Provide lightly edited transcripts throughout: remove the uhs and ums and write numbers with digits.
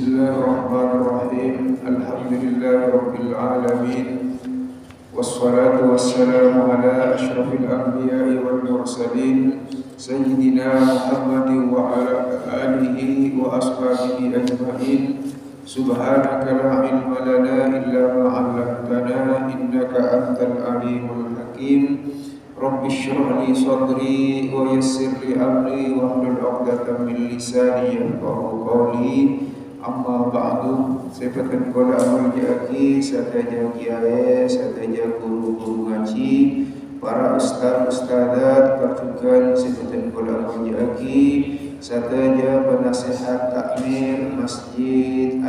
Bismillahirrahmanirrahim. Alhamdulillahirabbil alamin. Wassalatu wassalamu ala asyrafil anbiya'i wal mursalin sayyidina Muhammadin wa ala alihi wa ashabihi ajma'in. Subhanaka la ilma lana illa ma 'allamtana innaka antal alimul hakim. Rabbi shrah li sadri wa yassir li amri wahlul 'uqdatam min lisani yafqahu qawli. Amma ba'du, seperti kola amal jaki, sataja kiai, sataja guru-guru ngaji, para ustaz-ustazat, pertukan seperti kola amal jaki, sataja penasihat takmir Masjid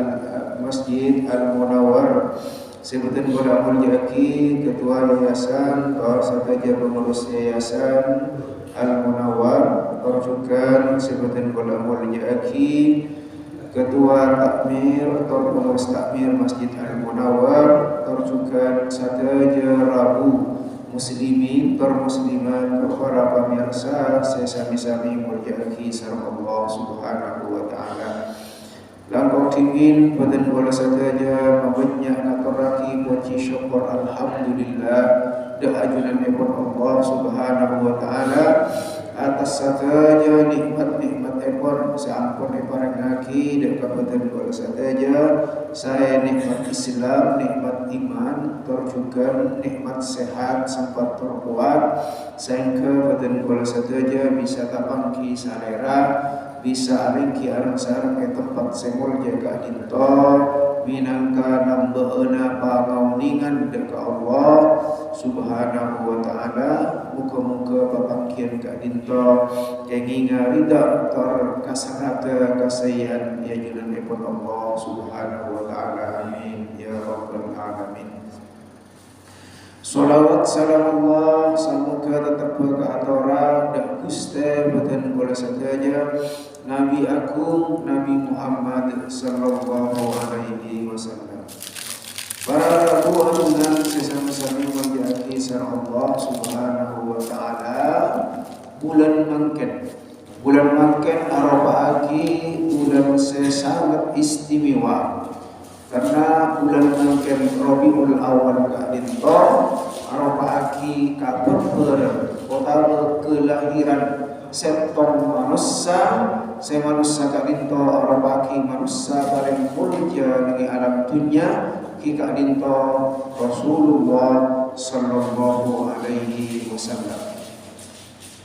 Al-Munawwar, seperti kola amal jaki, ketua yayasan, sataja pengurus yayasan Al-Munawwar, pertukan seperti kola amal jaki, Ketua Takmir atau pengurus Takmir Masjid Al-Munawwar, terjukan sataja Rabu muslimin muslimat para pemirsa sesami-sami mulyaki sareng Allah Subhanahu wa taala. Langkau tingin badan bola sataja mabanyak ngaturaki puji syukur alhamdulillah da ajunanipun Allah Subhanahu wa taala atas sataja nikmat-nikmat ekor seampun eparengaki dan kabupaten bola sataja saya nikmat Islam, nikmat iman, terjuga nikmat sehat sempat terkuat sehingga badan bola sataja bisa tapangki salera, bisa alingki arang-sarang ke tempat semul jaga dinto minangka nambaheuna pangauningan dekat Allah Subhanahu wa taala. Muka-muka papangkian ka dinto kenginga rida terkasarata kasayan ya junanipun Allah Subhanahu wa taala. Amin ya rabbal alamin. Salawat salam Allah semoga tetap ke atora dan Gusti badan bola sataja Nabi Agung Nabi Muhammad sallallahu alaihi wasallam. Para buahan sesama-sama menjadi sareng Allah Subhanahu wa taala. Bulan mangken Arafah bulan sangat istimewa karena bulan mangken Rabiul Awal kadinto Arafah kabeber kota kelahiran septong manusia semanusia kadinto Arafah manusia paling mulia di alam dunia kita dinto Rasulullah sallallahu alaihi wasallam.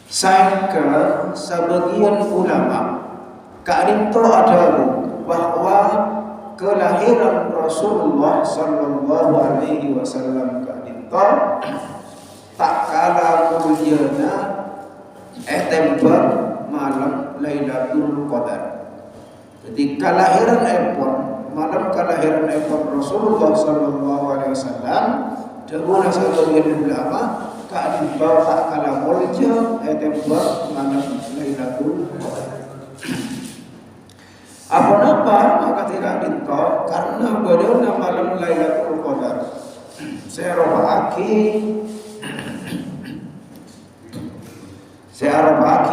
Sehingga sebagian ulama kadinto ada bahwa kelahiran Rasulullah sallallahu alaihi wasallam kadinto tak kalah mulyana tempat malam Lailatul Qadar. Jadi kelahiran malam kelahiran Rasulullah sallallahu alaihi wasallam dahulu sebagian ulama kadin bawa tak kalah mulia tempat malam Lailatul Qadar. Apa-apa maka tidak dinto karena bagaimana malam Lailatul Qadar. Saya robaki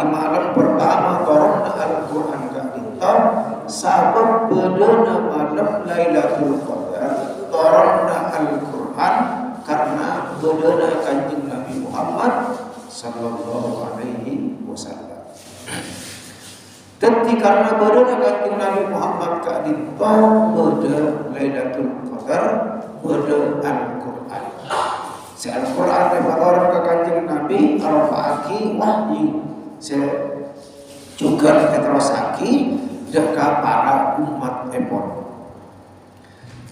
malam pertama turun Al-Quran kadinto sabab bedana malam Lailatul Qadar turun Al-Quran karena bedana kanjeng Nabi Muhammad sallallahu alaihi wasallam. Tentu karena bedana kanjeng Nabi Muhammad kadinto beda Lailatul Qadar beda Al-Quran. Si Al-Quran orang ke kanjeng Nabi Arafaki wahyu saya juga keterosaki dekat para umat epon.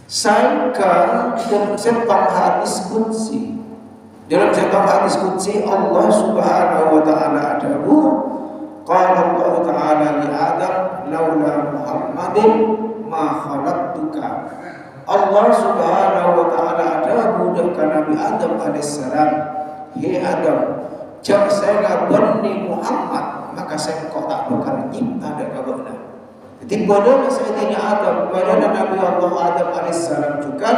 Sangka dalam setang hadis qudsi. Dalam setang hadis qudsi Allah Subhanahu wa taala adahu qala Allah taala li Adam laula Muhammadin ma khalaqtuka. Allah Subhanahu wa taala adahu dekat Nabi Adam alaihissalam, "Hei Adam, jika saya bani Muhammad maka saya kau tak bakal nyipta dan kabarna." Jadi badana Sayyidina Adam, badana Nabi Allah Adam alaihissalam juga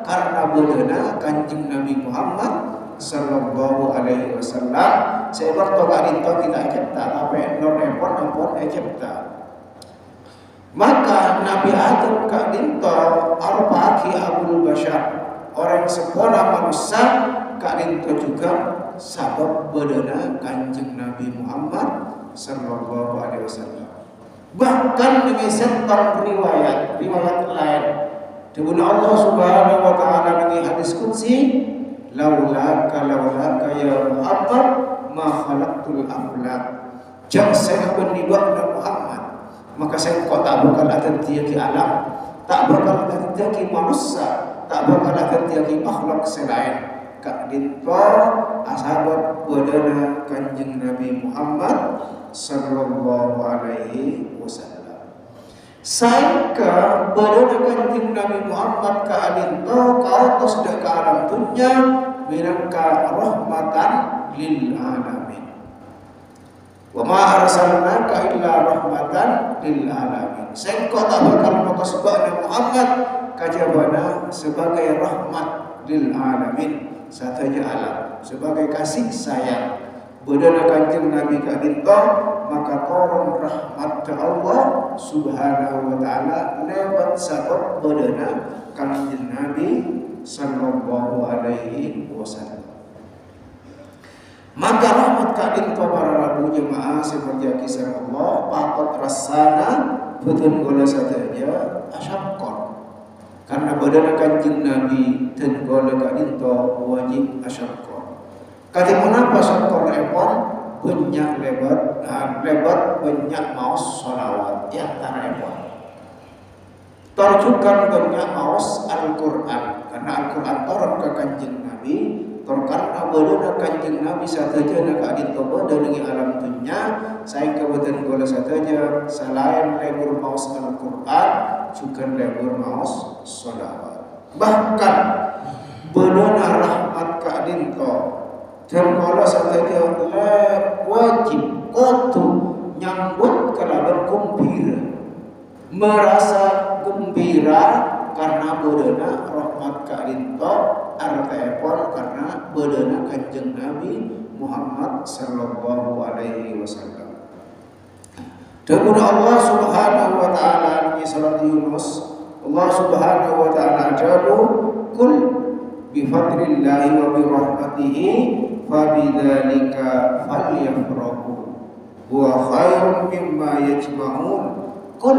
karena badana kanjeng Nabi Muhammad sallallahu alaihi wasallam. Saya bertobat itu kita cipta apa yang non repot ampun cipta. Maka Nabi Adam kak dinto arba'aki abul bashar, orang sepona manusia kak dinto juga sabab bedana Kanjeng Nabi Muhammad sallallahu alaihi wasallam. Bahkan dengan tentang riwayat lain Dibuna Allah subhanahu wa ta'ala dengan hadis qudsi, laulaka ya Muhammad ma khalaqtul aflaq. Jang saya benibat Muhammad, maka saya kau tak bakal ada tiaki alam, tak bakal ada tiaki manusia, tak bakal ada tiaki makhluk selain kak dinto ashabat wadana Kanjeng Nabi Muhammad sallallahu alaihi wasallam. Saika wadana Kanjeng Nabi Muhammad kak dinto kau tos dak ke alam dunia minangka rahmatan lil alamin. Wa ma arsalnaka illa rahmatan lil alamin. Sengko tak bakal mutus ba'da Muhammad kajabana sebagai rahmat lil alamin, satanya alam, sebagai kasih sayang. Bedana Kanjeng Nabi kadinto maka turun rahmat Allah subhanahu wa ta'ala lewat sabab bedana Kanjeng Nabi sallallahu alaihi wasallam. Maka rahmat kadinto para rabu jemaah seperti kisah Allah patut rasana betul gola saja asyakkor, karena badana Kanjeng Nabi dan gola kadinto wajib asyakkor. Kata kenapa asyakkor epon banyak lebat banyak maus sholawat yang antara epon terjukan banyak maus Al-Quran, karena Al-Quran turun ke Kanjeng Nabi karena badana Kanjeng Nabi sataja nak adinto bada dengan alam dunia saya kebetulan gola sataja selain lebur maus Al-Quran juga lebur maus sholawat. Bahkan badana rahmat kadinto dan gola sataja wajib kudu nyambut kalaban gembira, merasa gembira karena badana rahmat kadinto artepon karena badana Kanjeng Nabi Muhammad sallallahu alaihi wasallam. Dan Allah subhanahu wa ta'ala di surat Yunus, Allah subhanahu wa ta'ala jabu kul bi fadlillahi wa bi rahmatihi fa bidzalika falyafrahu huwa khairum mimma yajma'un. Kul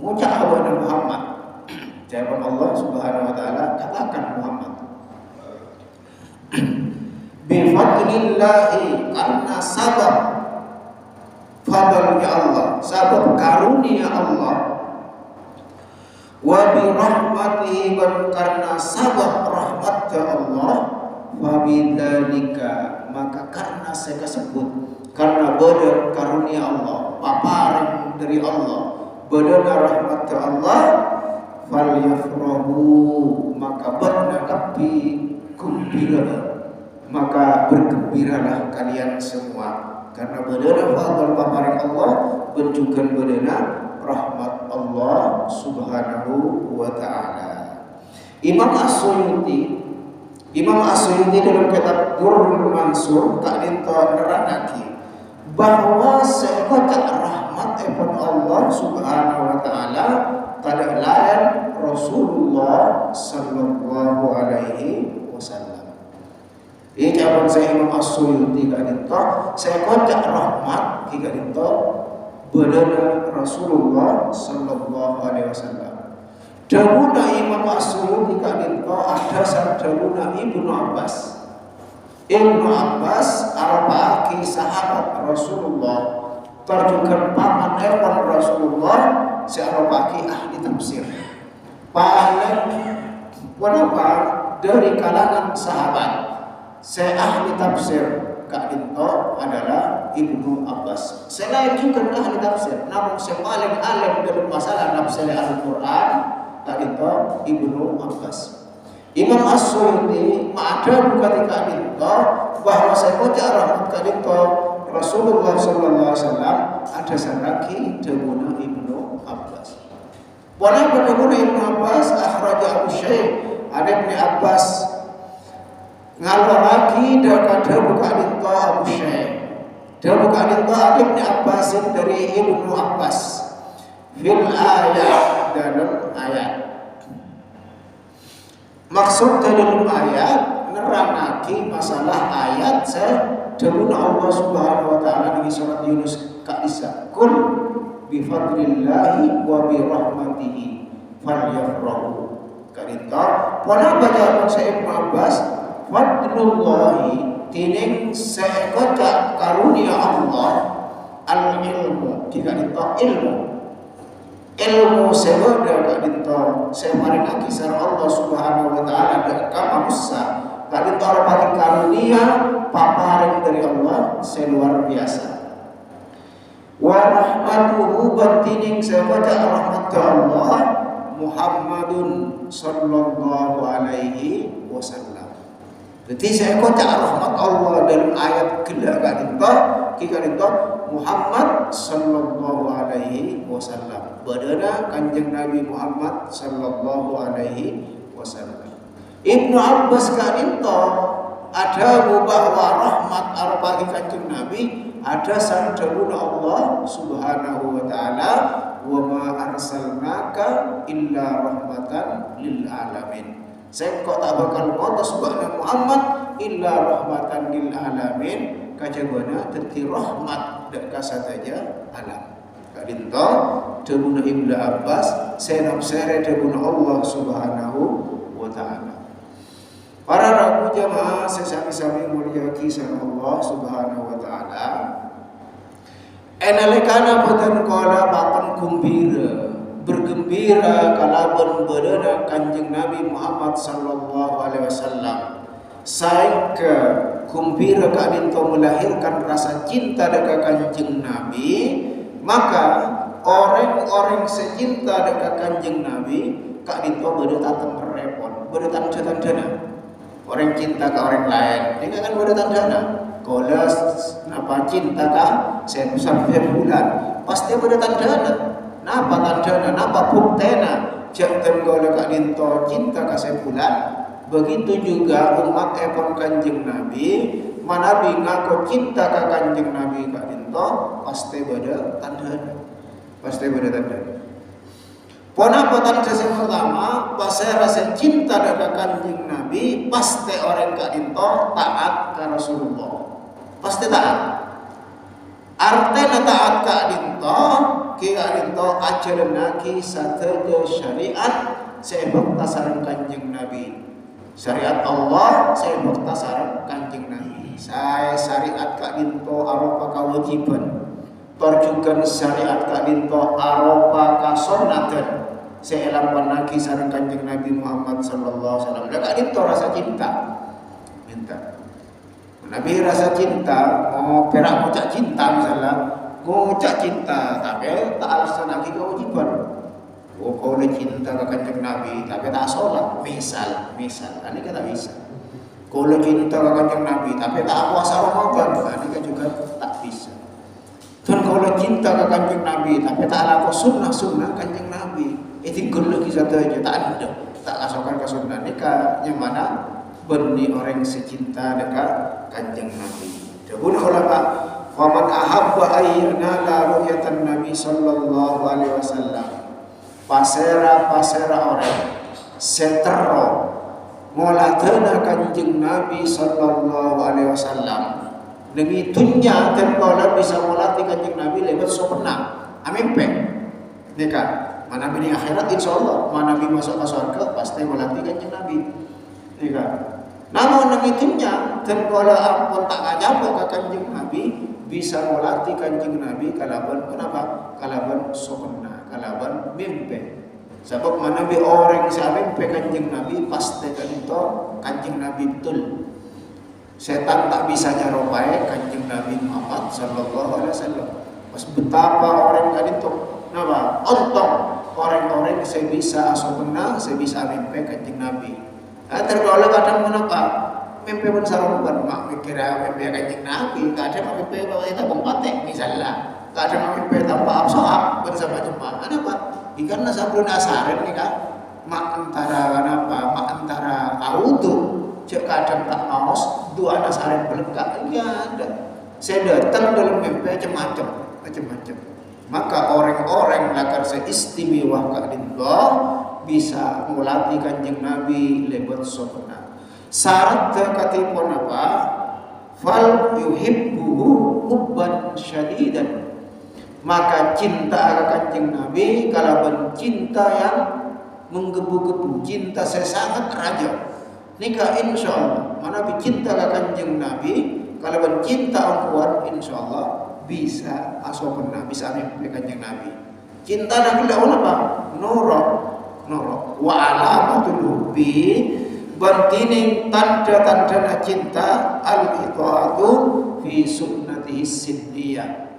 muca'abana Muhammad, jawaban Allah subhanahu wa ta'ala, katakan Muhammad bifadlillahi, karena sabab fadlnya Allah, sabab karunia Allah, wa birahmatihi, karena sabab rahmatnya Allah, fabidzalika, maka karena saya sebut karena badar karunia Allah, paparan dari Allah, badana rahmatnya Allah, falyafrahu, maka bernakapi gembira, maka bergembiralah kalian semua, karena badana fadl paparan Allah benjukan badana rahmat Allah subhanahu wa ta'ala. Imam As-Suyuti dalam kitab Durrul Mansur tak dinto neranaki bahwa sekotak rahmat epon Allah subhanahu wa ta'ala pada lain Rasulullah sallallahu alaihi wasallam. Ini jawaban saya Imam As-Suyuti kadinto saya kocak rahmat kadinto badana Rasulullah sallallahu alaihi wasallam. Dawuna Imam As-Suyuti kadinto ada sadawuna Ibnu Abbas. Ibnu Abbas arba'aki sahabat Rasulullah, terjukan paman epon Rasulullah si arba'aki ahli tafsir. Paling wanapa dari kalangan sahabat saya ahli tafsir Kak Dinto adalah Ibnu Abbas. Selain juga ahli tafsir, namun saya paling alim dalam masalah tafsir Al-Quran Kak Dinto Ibnu Abbas. Imam As-Suyuti ada bukan Kak Dinto bahwa saya baca rahmat Kak Dinto Rasulullah sallallahu alaihi wasallam ada sanaki dawuna Ibnu Abbas. Wala dawuna Ibnu Abbas akhraja Abu Syekh ada Ibnu Abbas ngalor lagi daripada buka dinto Abu Syekh dan buka dinto Ibnu Abbas dari Ibnu Abbas fil ayat dalam ayat. Maksud dalam ayat nerangake masalah ayat sedurun Allah Subhanahu wa taala di surat Yunus kaisa kul bi fadlillahi wa bi rahmatihi falyafrahu. Kadita pada baca saya Ibnu Abbas fadlullahi tining sekota karunia Allah al ilmu dikadita ilmu segoda kadita semaringake sar Allah Subhanahu wa taala ka manusia kadita pati karunia paparing dari Allah seluar biasa. Wa rahmatuhu bantining segoda rahmat Allah Muhammadun sallallahu alaihi wasallam. Jadi saya kota rahmat Allah dalam ayat kedua kita Muhammad sallallahu alaihi wasallam. Badana kanjeng Nabi Muhammad sallallahu alaihi wasallam. Ibnu Abbas kadinto ada bahwa rahmat arba'i kanjeng Nabi ada sandarun Allah Subhanahu wa taala wa ma arsalnaka illa rahmatan lil alamin. Saya kok tak bakal ngutus subhanahu Muhammad illa rahmatan lil alamin kajabana dadi rahmat dak kasataja alam. Kadinto debuna Ibnu Abbas senap sere debuna Allah Subhanahu wa taala. Para rabu jamaah sesami-sami mulia kisah Allah Subhanahu wa taala. Enalikana boten kala papan bergembira kalaban badana kanjeng Nabi Muhammad sallallahu alaihi wasallam. Saengke gembira kadinto melahirkan rasa cinta dekat kanjeng Nabi, maka orang-orang secinta dekat kanjeng Nabi kadinto bade tatang repot, bade tanda-tandana. Orang cinta ke orang lain, ini kan bade tandana. Kolas napa cinta kah? Saya bulan pasti bade tandana. Napa tandana? Napa buktena? Jangan kau dekat dinto cinta ka sebulan. Begitu juga umat epon kanjeng Nabi, manabi ngaku cinta ka kanjeng Nabi ka dinto pasti bade tandana. Pasti bade tandana. Ponapa tanda yang pertama, bahasa rasa cinta dekat kanjeng Nabi pasti orang ka dinto taat ka Rasulullah. Pasti taat. Artena taat ka dinto, kira dinto ajaran naki sateja syariat sebab tasaran kanjeng Nabi. Syariat Allah sebab tasaran kanjeng Nabi. Saya syariat ka dinto arupa kewajiban. Perjukan syariat ka dinto arupa kasunatan. Seelampan naki sareng kanjeng Nabi Muhammad sallallahu alaihi wasallam. Dekat dinto rasa cinta. Minta. Nabi rasa cinta, mau perak ngucap cinta misalnya, ngucap cinta, tapi tak alasanake kewajiban. Oh, kau le cinta ke kanjeng Nabi, tapi tak sholat, misal, ini kan tak bisa. Kau le cinta ke kanjeng Nabi, tapi tak puasa Ramadan, ini kan juga tak bisa. Dan kau le cinta ke kanjeng Nabi, tapi tak laku sunnah kanjeng Nabi, itu gula kisah aja, tak ada, tak asalkan ke sunnah nikah, yang mana benih orang secinta dekat kanjeng Nabi. Dabun ulama, "Faman ahabba ayyana la ru'yatan Nabi sallallahu alaihi wasallam." Pasera orang setero molatena kanjeng Nabi sallallahu alaihi wasallam. Demi dunya dan kalau bisa molati kanjeng Nabi lewat sopena. Amin pe. Nikah. Mana bini akhirat insyaallah, mana bini masuk ke surga pasti molati kanjeng Nabi. Nikah. Namun namitunya dan kalau ampun tak ngajak ke kanjeng Nabi bisa melatih kanjeng Nabi kalaban kenapa? Kalaban sokna, kalaban mimpi. Sebab mana bi orang sa mimpi kanjeng Nabi pasti kan itu kanjeng Nabi betul. Setan tak bisa nyerupai kanjeng Nabi Muhammad sallallahu alaihi wasallam. Pas betapa orang kan itu napa? Ontong orang-orang saya bisa sokna, saya bisa mimpi kanjeng Nabi. Tergolong kadang menapa mimpi pun sarungkan mak mikirnya mimpi kanjeng Nabi, kadang mimpi bahwa kita bongpatek misalnya, kadang mimpi tanpa absoab bersama jemaah. Ada pak? Karena sebelum asaran nih kan, mak antara auto, cek kadang tak maus dua asaran belengkap ini ada. Saya datang dalam mimpi macam-macam. Maka orang-orang lakar seistimewa kadinto bisa ngulati Kanjeng Nabi lebet sopna. Syarat katipun apa? Fal yuhibbuhu hubban syadidan. Maka cinta Kanjeng Nabi kalaban cinta yang menggebu-gebu, cinta saya sangat raja. Nika insyaallah mana cinta Kanjeng Nabi kalaban cinta ang kuat insyaallah bisa asopan bisa mimpi Kanjeng Nabi. Cinta Nabi lawan apa? Norok wa alamatul hubbi bantining tanda-tanda cinta al-itaatu fi sunnatihi siddiyah.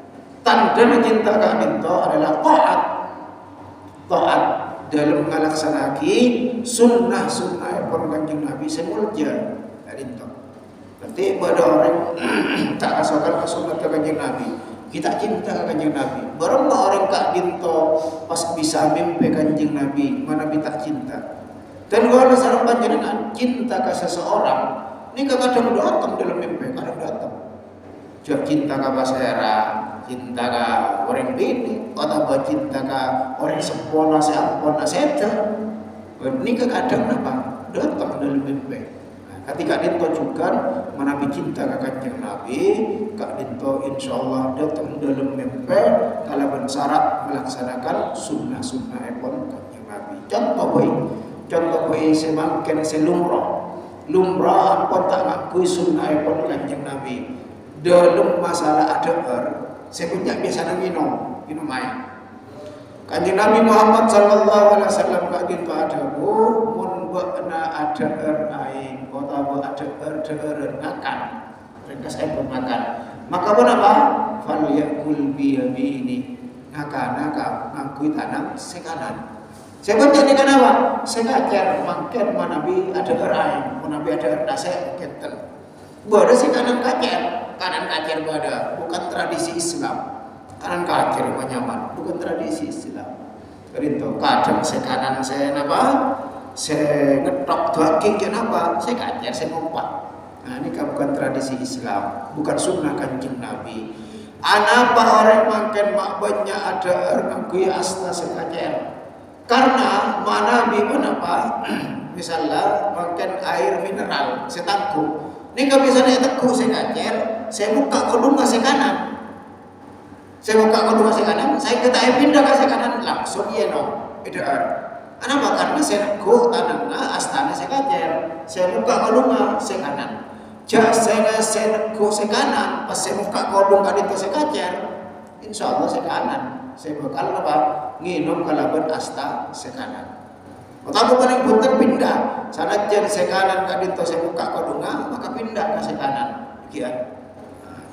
Tanda cinta kadinto adalah taat dalam melaksanakan sunnah-sunnah Kanjeng Nabi semulja kadinto. Berarti pada orang tak asalkan sunnah Kanjeng Nabi, kita cinta Kanjeng Nabi. Berapa orang kadinto pas bisa mimpi Kanjeng Nabi, mana kita cinta. Dan kalau sarang panjenengan cinta ke seseorang, ini kadang datang dalam mimpi, kadang datang. Jauh cinta ke pasera, cinta ke orang bini, atau cinta ke orang sempurna, seampun, seta. Ini kadang apa? Datang dalam mimpi. Nah, ketika dinto juga menabi cinta ke Kanjeng Nabi, Kak dinto insyaallah datang dalam mimpi kalau syarat melaksanakan sunnah-sunnah epon Kanjeng Nabi. Contoh boy semakin lumrah ampun tak ngakui sunnah epon Kanjeng Nabi. Dalam masalah adab saya punya biasa minum air. Kanjeng Nabi Muhammad sallallahu alaihi wasallam kadin adabu mun ba'na adab aing kota adab ngakan. Ringkas air makan. Maka apa? Fal yakul bi yamini. Ngakana ngakui tanam sekanan. Saya baca ini kenapa? Saya ngajar makan manabi ada aing, manabi ada nasi kenten. Bodoh sih kanan kacer bodoh, bukan tradisi Islam. Kanan kacer nyaman, bukan tradisi Islam. Kerinto kadang saya kanan saya napa? Saya ngetok daging kenapa? Saya kacer saya ngumpat. Nah ini bukan tradisi Islam, bukan sunnah Kanjeng Nabi. Anapa orang makan mak banyak ada ngakui asna saya kacer. Karena mana apa? Misalnya makan air mineral, saya tangguh. Ini nggak bisa nih teguh saya kacer, saya buka kodung ngasih kanan. Saya buka kodung ngasih kanan, saya kita pindah kasih kanan langsung iya no, beda. Kenapa? Karena saya teguh tanahnya astana saya kacer, saya buka kodung ngasih kanan. Jadi saya teguh saya kanan, pas saya buka kodung kali itu saya kacer, insya Allah saya kanan. Saya bakal apa? Nginum kalaban asta sekanan. Otak paling punten pindah. Sana jen sekanan kadito saya buka kodunga maka pindah ke sekanan. Kian.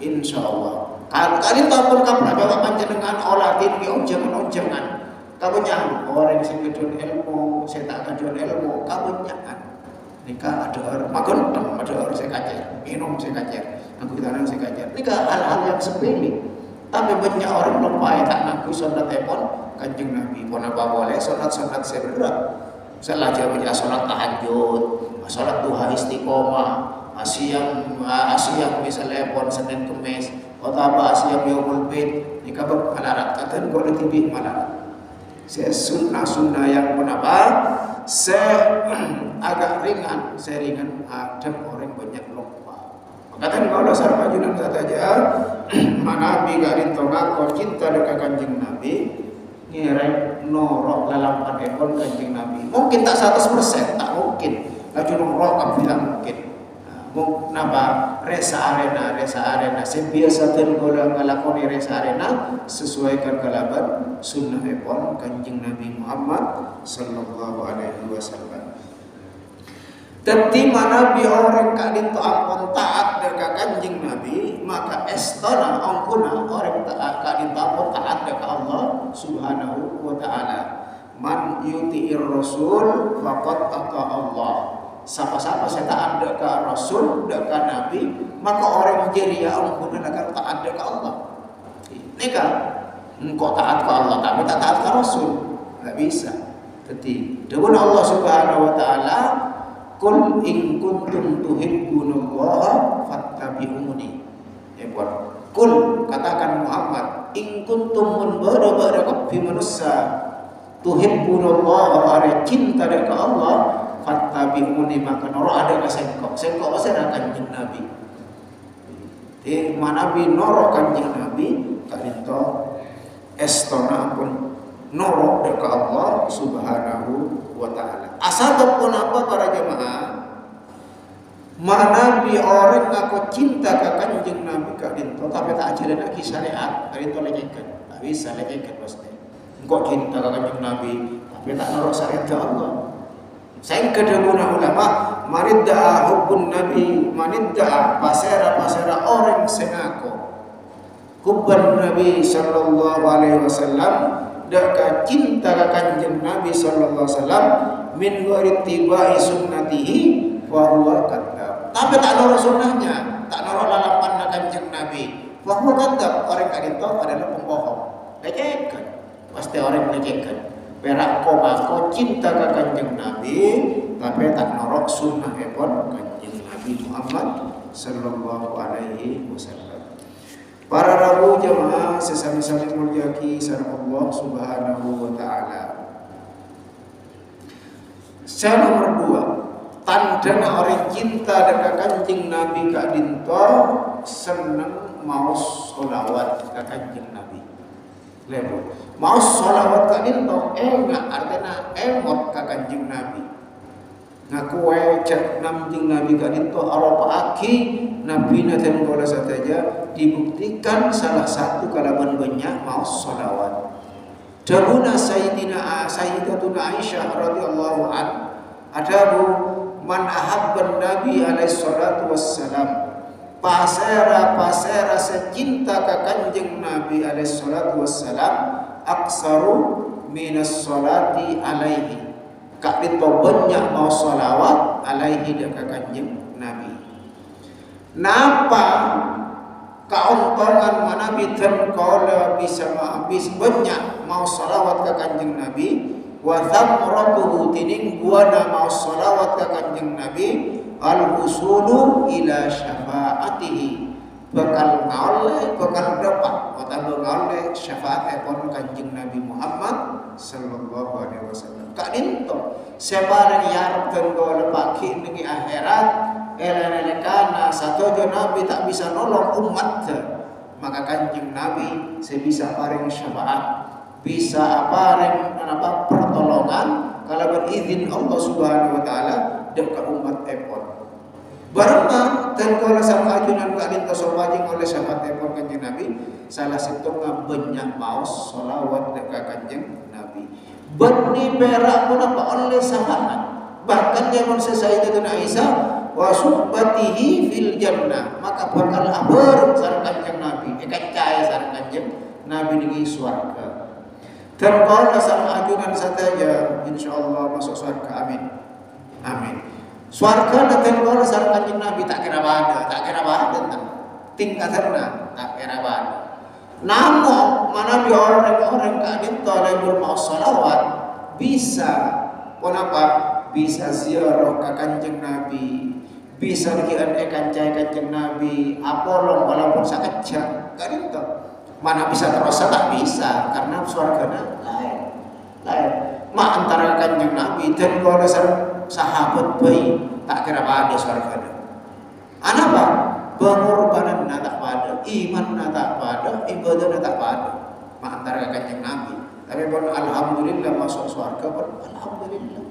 Insyaallah. Kalau kadito pun kapra bawa panjenengan olatin ki onjengan. Kabenyan orang sing kedun ilmu, saya tak kedun ilmu, kabenyan. Nika ada orang makan, ada orang saya kacer, minum saya kacer, aku tanam saya kacer. Nika hal-hal yang sepele. Tapi banyak orang lupa tak ngaku sunat epon Kanjeng Nabi pun apa boleh sunat saya berat. Salah jawabnya sunat tahajud, sunat duha istiqomah, asyam misalnya epon Senin Kemis, atau apa asyam yaumul bid, ini kabar malarat katakan kau lebih malarat. Saya sunnah yang apa? Saya agak ringan, ada orang banyak lupa. Makanya kalau dasar majunan saja mana Nabi gak ditongak cinta dekat Kanjeng Nabi ngerek norok lalapan ekon Kanjeng Nabi mungkin tak 100% tak mungkin laju norok tidak mungkin napa resa arena sebiasa tergolong ngelakoni resa arena sesuaikan kalaban sunnah ekon Kanjeng Nabi Muhammad sallallahu alaihi wasallam. Tetapi mana bi orang kadin ampun taat dekat Kanjeng Nabi maka estona angkuna orang taat kadin ampun taat dekat Allah Subhanahu wa taala. Man yuti'ir rasul faqad ata Allah. Siapa-siapa saya taat dekat Rasul dekat Nabi maka orang jeria angkuna dekat taat dekat Allah. Nika engkau taat ke Allah tapi tak taat ke Rasul enggak bisa. Jadi dengan Allah Subhanahu wa taala Qul in kuntum tuhibbunallaha fattabi'uni. Ya buat. Qul katakan Muhammad, in kuntum mun bada kabeh manusia tuhibbunallaha are cinta dekat Allah fattabi'uni maka noro ada ka sengkok saya kanjeng Nabi manabi noro kanjeng Nabi kadito estona pun noro dekat Allah subhanahu wa ta'ala. Asal pun apa para jemaah manabi orang aku cinta ke kanjeng Nabi kadito tapi tak ajaran lagi syariat kadito lecehkan tak bisa lecehkan pasti engkau cinta ke kanjeng Nabi tapi tak noro syariat ke Allah. Saya kedemuna ulama manidda'a hubbun nabi manidda'a pasera orang senako hubban Nabi sallallahu alaihi wasallam daka cinta ka kanjeng Nabi sallallahu alaihi wasallam min ghairi tibai sunnatihi wa huwa kadzab. Tapi tak noro sunnahnya, tak noro lalapan kanjeng Nabi. Wa huwa kadzab, orang kadito adalah pembohong. Lecehkan. Pasti orang lecehkan. Perak kau cinta ka kanjeng Nabi tapi tak norok sunnah epon kanjeng Nabi Muhammad sallallahu alaihi wasallam. Para rabu jamaah sesami-sami mulyaki sareng Allah subhanahu wa ta'ala. Saya nomor 2 tandana orang cinta dengan kanjeng Nabi ka dinto seneng mau sholawat ka kanjeng Nabi. Lebo mau sholawat ka dinto enggak artinya emot ka kanjeng Nabi ngaku cek namjing Nabi ka dinto aropa aki Nabi naten kola saja dibuktikan salah satu kalaban banyak mau sholawat. Dahuna Sayyidatuna Aisyah radhiyallahu an adabu man ahabban Nabi alaihi salatu wassalam pasera secinta ka kanjeng Nabi alaihi salatu wassalam aksaru minas salati alaihi kak dito banyak mau sholawat alaihi ka kanjeng Nabi. Napa kauntungan Nabi dan kala bisa banyak mau sholawat ka kanjeng Nabi wa thamratuhu tining buana mau sholawat ka kanjeng Nabi al-usulu ila syafaatihi bakal dapat atau ngale syafaat epon kanjeng Nabi Muhammad sallallahu alaihi wasallam. Kak dinto sebarang yarten kala pagi ning akhirat elelekana satu Nabi tak bisa nolong umat maka kanjeng Nabi sebisa paring syafaat bisa paring pertolongan kalau berizin Allah subhanahu wa ta'ala dekat umat epon barang dan kalau sama ajunan kalian tersobajing oleh syafaat epon kanjeng Nabi salah satu banyak mau sholawat dekat kanjeng Nabi benih perak pun apa oleh syafaat bahkan zaman Sayyidatuna Aisyah wa subbatihi fil jannah maka bakal habar sareng kanjeng Nabi caya sareng kanjeng Nabi di surga dan kalau sareng ajunan saja insyaallah masuk surga amin amin surga dan kalau sareng kanjeng Nabi tak kira ada tingkatanna tak kira ada namun mana di orang kadin talabul mau sholawat bisa kenapa bisa ziarah ke kanjeng Nabi bisa dikian kanjeng Nabi apolong walaupun sakejak kan itu mana bisa terasa tak bisa karena surganya lain antara kanjeng Nabi dan kalau sahabat bayi tak kira ada surganya apa pengorbanan tak pada iman tak pada ibadah tak pada antara kanjeng Nabi tapi pun alhamdulillah masuk surga pun alhamdulillah.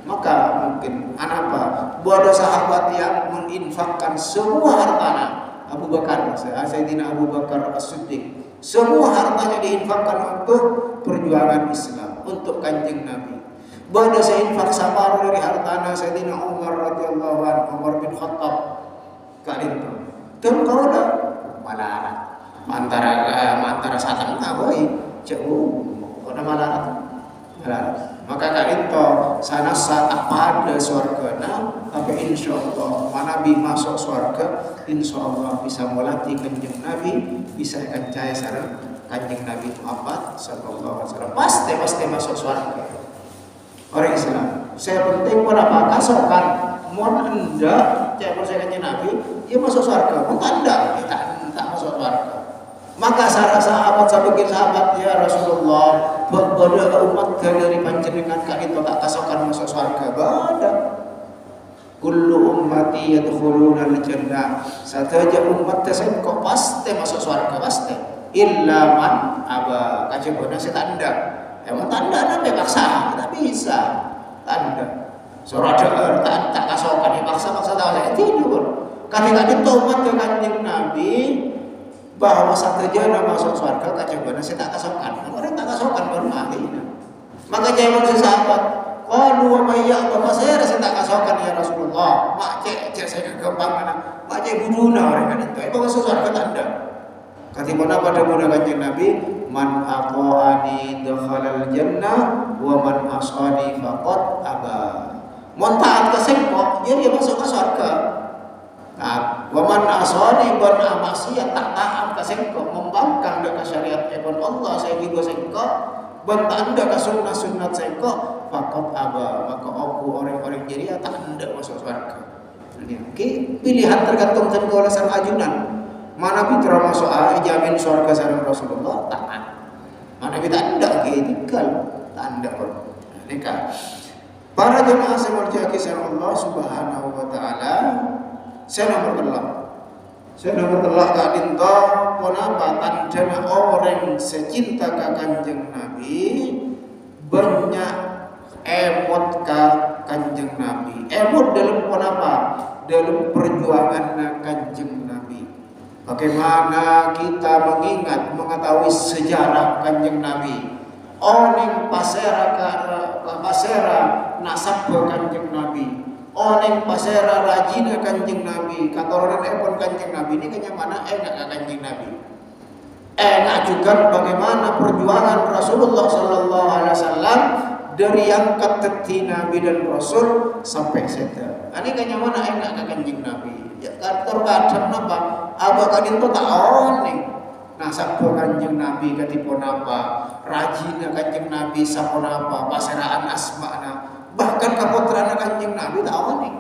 Maka mungkin apa buat sahabat yang menginfakkan semua hartanya Abu Bakar Sayyidina Abu Bakar As-Siddiq semua hartanya diinfakkan untuk perjuangan Islam untuk kanjeng Nabi. Buat saya infak sabar dari hartanya Sayyidina Umar radhiyallahu anhu Umar bin Khattab kali itu dan kau dah malah antara satan ngawai jauh kau malah maka itu sana saat pada surga tapi insya Allah Nabi masuk surga insya Allah bisa melatih kanjeng Nabi bisa percaya sareng kanjeng Nabi Muhammad sallallahu alaihi wasallam pasti masuk surga orang Islam. Saya penting pun apa kasokan mau anda cek percaya kanjeng Nabi dia masuk surga mau tanda tak masuk surga Maka sahabat sebagai sahabat ya Rasulullah, pada umat dari panjenengan kak itu tak kasokan masuk surga bada. Kullu ummati yadkhuluna al-jannah. Sataja umat tersebut pasti masuk surga pasti. Illa man aba. Kacebona tanda. Emang tanda apa paksa? Tak bisa. Tanda. Surada tak kasokan paksa tahu saya tidur. Ketika itu umat Kanjeng Nabi bahwa satajana masuk surga kacebana tak kasokan. Orang tak kasokan baru mati. Maka jangan sahabat qalu wa may ya'ta saya tak kasokan ya Rasulullah. Mak cek saya gampang mana. Mak cek buduna orang kan itu. Itu masuk surga tanda. Katibana pada budak Kanjeng Nabi, man aqani dakhalal jannah wa man asani faqad aba. Mun taat ka sengkok, dia masuk ke surga. Nah, wa man asani ban maksiat tak taat ka sengkok, membangkang dak syariat pun Allah saya juga sengkok, ban tak anda ka sunnah-sunnat sengkok, faqad aba. Maka aku orang-orang jadi tak anda masuk surga. Oke, pilihan tergantung oleh sang ajunan. Mana kita masuk jamin surga sareng Rasulullah taat. Mana kita tidak tinggal tanda pun. Nikah. Para jemaah sekalian kisah Allah Subhanahu wa taala. Saya nomor telah kak dinto kenapa tandana orang secinta ka Kanjeng Nabi banyak emot ka Kanjeng Nabi. Emot dalam kenapa? Dalam perjuangan Kanjeng Nabi. Bagaimana kita mengetahui sejarah Kanjeng Nabi? Oneng pasera nasab Kanjeng Nabi. Oneng pasera rajina Kanjeng Nabi. Katoran epon Kanjeng Nabi ini kenyamana enak Kanjeng Nabi. Enak juga bagaimana perjuangan Rasulullah Sallallahu Alaihi Wasallam dari yang keteti Nabi dan Rasul sampai seda. Ini kenyamana enak Kanjeng Nabi. Ya terkadang apa? Abah kadin tu tak oneng. Nah, sabda Kanjeng Nabi katipun apa? Rajina Kanjeng Nabi sapun apa? Paseraan asma'na. Bahkan kaputrana Kanjeng Nabi tak oneng.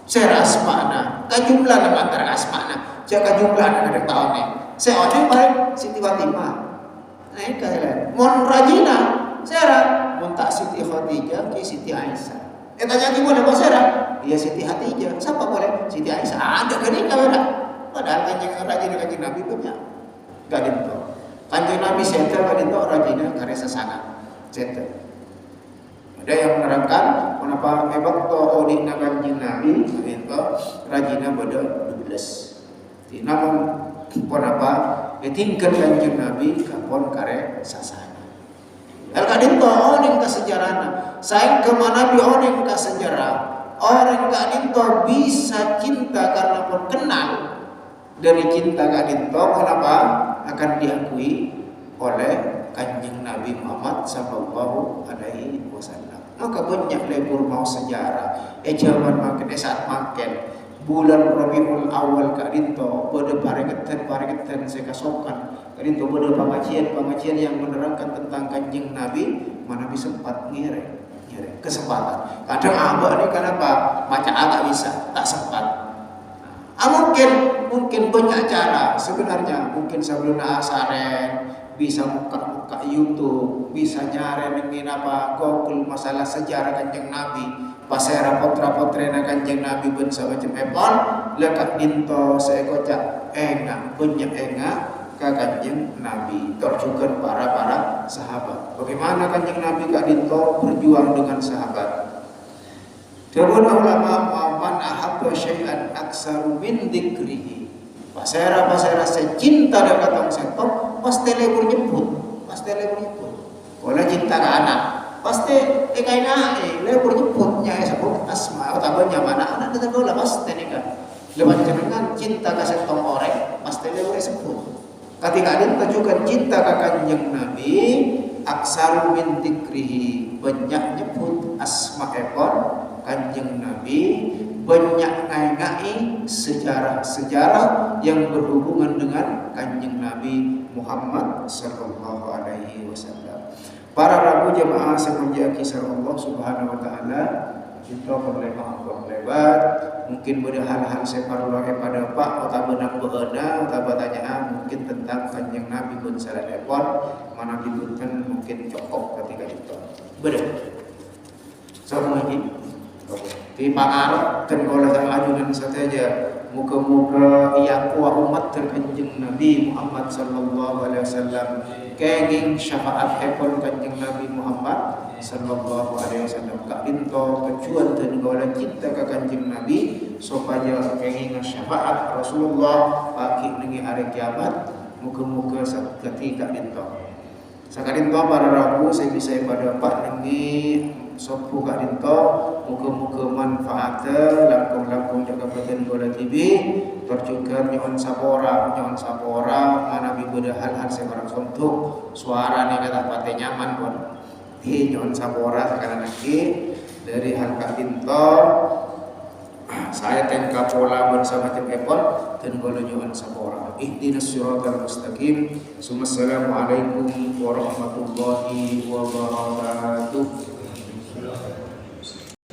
Sera asma'na. Kajumlah nama antara asma'na. Jaka jumlah ada tak oneng. Saya oneng paling Siti Fatimah. Nah, ini kalian. Mon rajina. Sera. Mon tak Siti Khadijah ke Siti Aisyah. Tanya gimana Pak Sera? Iya Siti Khadijah. Siapa boleh? Siti Aisyah. Ada kan ini kamera? Padahal Kanjeng Nabi punya. Gak dinto. Kanjeng Nabi senter gak dinto rajina karya sesana. Senter. Ada yang menerangkan kenapa hebat to odina Kanjeng Nabi dinto rajina pada 12. Namun kenapa tingkat Kanjeng Nabi kapon karya sesana. Gak dinto oning ka sejarahna. Sayang kemana bi oning ka sejarah. Orang gak dinto bisa cinta karena pun kenal. Dari cinta gak dinto kenapa akan diakui oleh Kanjeng Nabi Muhammad Sallallahu Alaihi Wasallam. Maka banyak lebur mau sejarah. Zaman makin saat makin bulan Rabiul Awal gak dinto pada paregetan sekasokan. Kak dinto pada pengajian yang menerangkan tentang Kanjeng Nabi mana bisa sempat ngirek kesempatan. Kadang abah ini kenapa macam agak bisa tak sempat. Mungkin banyak cara sebenarnya. Mungkin sebelum asaren bisa buka YouTube, bisa nyari dengan apa Google masalah sejarah Kanjeng Nabi, pasera potra-potrena Kanjeng Nabi ben macam epon, lekat dinto seekor cak banyak ka Kanjeng Nabi, terjukan para sahabat. Bagaimana Kanjeng Nabi Kak Dinto berjuang dengan sahabat. Dawuh ulama man ahabba syai'an aksaru min dzikrihi. Pasera secinta dak katong seto pasti lebur nyebut. Wala cinta ka anak. Pasti kaina lebur nyebutnya sebut asma utamanya mana anak tetep lah pasti nikah. Lepas jenengan cinta ka setong orang pasti lebur sebut. Ketika ditujukan cinta ke Kanjeng Nabi, aksaru min dzikrihi, banyak nyebut asma epon Kanjeng Nabi, banyak ngai sejarah yang berhubungan dengan Kanjeng Nabi Muhammad Sallallahu Alaihi Wasallam. Para rabu jemaah semenjak kisah Allah Subhanahu Wa Taala, Kita boleh maaf lewat. Mungkin ada hal-hal separuh pada Pak atau benang beena atau pertanyaan mungkin tentang kanjeng Nabi pun salah repot mana dibutuhkan mungkin cukup ketika itu. Benar. Sama lagi. Di pangar dan kalau sama ajunan saja muka-muka ia kuah umat terkanjeng Nabi Muhammad sallallahu alaihi wasallam kenging syafaat ekor kanjeng Nabi Muhammad sallallahu alaihi wasallam kak dinto kecuan dan gola cinta ke kanjeng Nabi supaya kenging syafaat Rasulullah pagi nengi hari kiamat muka-muka ketika dinto sakadinto para rabu saya bisa pada pak nengi sopu kak dinto muka-muka manfaatnya langkung-langkung jaga badan bola TV terjugar nyon sapora mana bibada hal-hal sebarang sontuk suara ni kata pate nyaman pun di nyon sapora sekarang lagi dari hal kak dinto saya tengka pola bersama tim Epon dan bola nyon sapora ihdinas siratal mustaqim. Assalamualaikum warahmatullahi wabarakatuh.